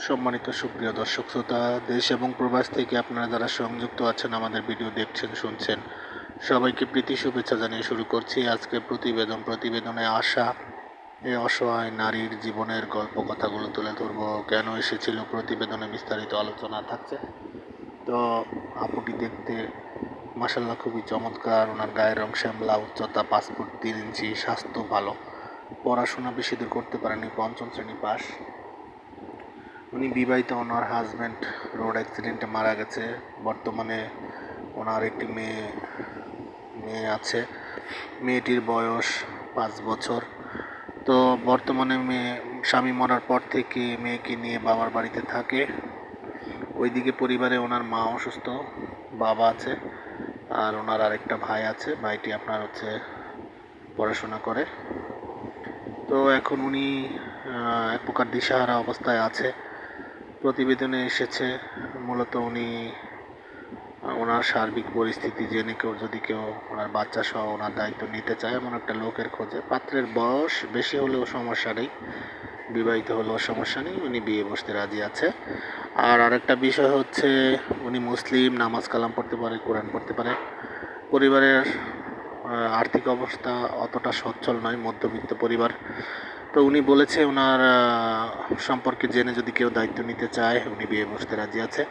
সম্মানিত সুপ্রিয় দর্শক শ্রোতা, দেশ এবং প্রবাস থেকে আপনারা যারা সংযুক্ত আছেন, আমাদের ভিডিও দেখছেন, শুনছেন, সবাইকে প্রীতি শুভেচ্ছা জানিয়ে শুরু করছি আজকে প্রতিবেদনে আসা এই অসহায় নারীর জীবনের গল্প কথাগুলো তুলে ধরবো। কেন এসেছিল প্রতিবেদনে বিস্তারিত আলোচনা থাকছে। তো আপুটি দেখতে মাসাল্লাহ খুবই চমৎকার, ওনার গায়ের রং শ্যামলা, উচ্চতা 5 ফুট 3 ইঞ্চি, স্বাস্থ্য ভালো, পড়াশোনা বেশি দূর করতে পারেনি, পঞ্চম শ্রেণী পাস। উনি বিবাহিত, ওনার হাজব্যান্ড রোড অ্যাক্সিডেন্টে মারা গেছে। বর্তমানে ওনার একটি মেয়ে আছে, মেয়েটির বয়স 5 বছর। তো বর্তমানে স্বামী মরার পর থেকে মেয়েকে নিয়ে বাবার বাড়িতে থাকে। ওইদিকে পরিবারে ওনার মা অসুস্থ, বাবা আছে, আর ওনার আরেকটা ভাই আছে। ভাইটি আপনার পড়াশোনা করে। তো এখন উনি এক প্রকার দিশাহারা অবস্থায় আছে। প্রতিবেদনে এসেছে মূলত উনি ওনার সার্বিক পরিস্থিতি জেনে যদি কেউ ওনার বাচ্চা সহ ওনার দায়িত্ব নিতে চায় এমন একটা লোকের খোঁজে। পাত্রের বয়স বেশি হলেও সমস্যা নেই, বিবাহিত হলেও সমস্যা নেই, উনি বিয়ে বসতে রাজি আছে। আর আরেকটা বিষয় হচ্ছে উনি মুসলিম, নামাজ কালাম পড়তে পারে, কোরআন পড়তে পারে। পরিবারের আর্থিক অবস্থা অতটা সচ্ছল নয়, মধ্যবিত্ত পরিবার। তো উনি বলেছে ওনার সম্পর্কে জেনে যদি কেউ দায়িত্ব নিতে চায় উনি বিয়ে বসতে রাজি আছে।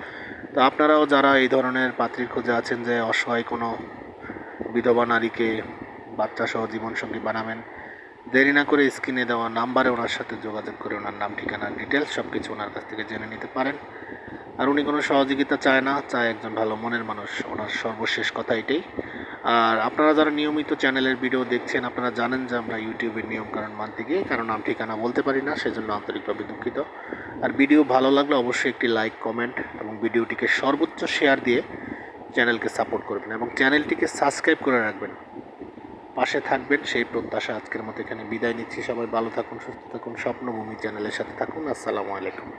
তো আপনারাও যারা এই ধরনের পাত্রীর খোঁজে আছেন, যে অসহায় কোনো বিধবা নারীকে বাচ্চা সহ জীবনসঙ্গী বানাবেন, দেরি না করে স্ক্রিনে দেওয়া নাম্বারে ওনার সাথে যোগাযোগ করে ওনার নাম, ঠিকানা, ডিটেলস সব কিছু ওনার কাছ থেকে জেনে নিতে পারেন। আর উনি কোনো সহযোগিতা চায় না, চায় একজন ভালো মনের মানুষ, ওনার সর্বশেষ কথা এটাই। আর আপনারা যারা নিয়মিত চ্যানেলের ভিডিও দেখছেন, আপনারা জানেন যে আমরা ইউটিউবের নিয়মকানুন মানতে গিয়ে কারণ নাম ঠিকানা বলতে পারি না, সেজন্য আন্তরিকভাবে দুঃখিত। আর ভিডিও ভালো লাগলে অবশ্যই একটি লাইক, কমেন্ট এবং ভিডিওটিকে সর্বোচ্চ শেয়ার দিয়ে চ্যানেলকে সাপোর্ট করবেন এবং চ্যানেলটিকে সাবস্ক্রাইব করে রাখবেন, পাশে থাকবেন সেই প্রত্যাশা আজকের মতো এখানে বিদায় নিচ্ছি। সবাই ভালো থাকুন, সুস্থ থাকুন, স্বপ্নভূমি চ্যানেলের সাথে থাকুন। আসসালামু আলাইকুম।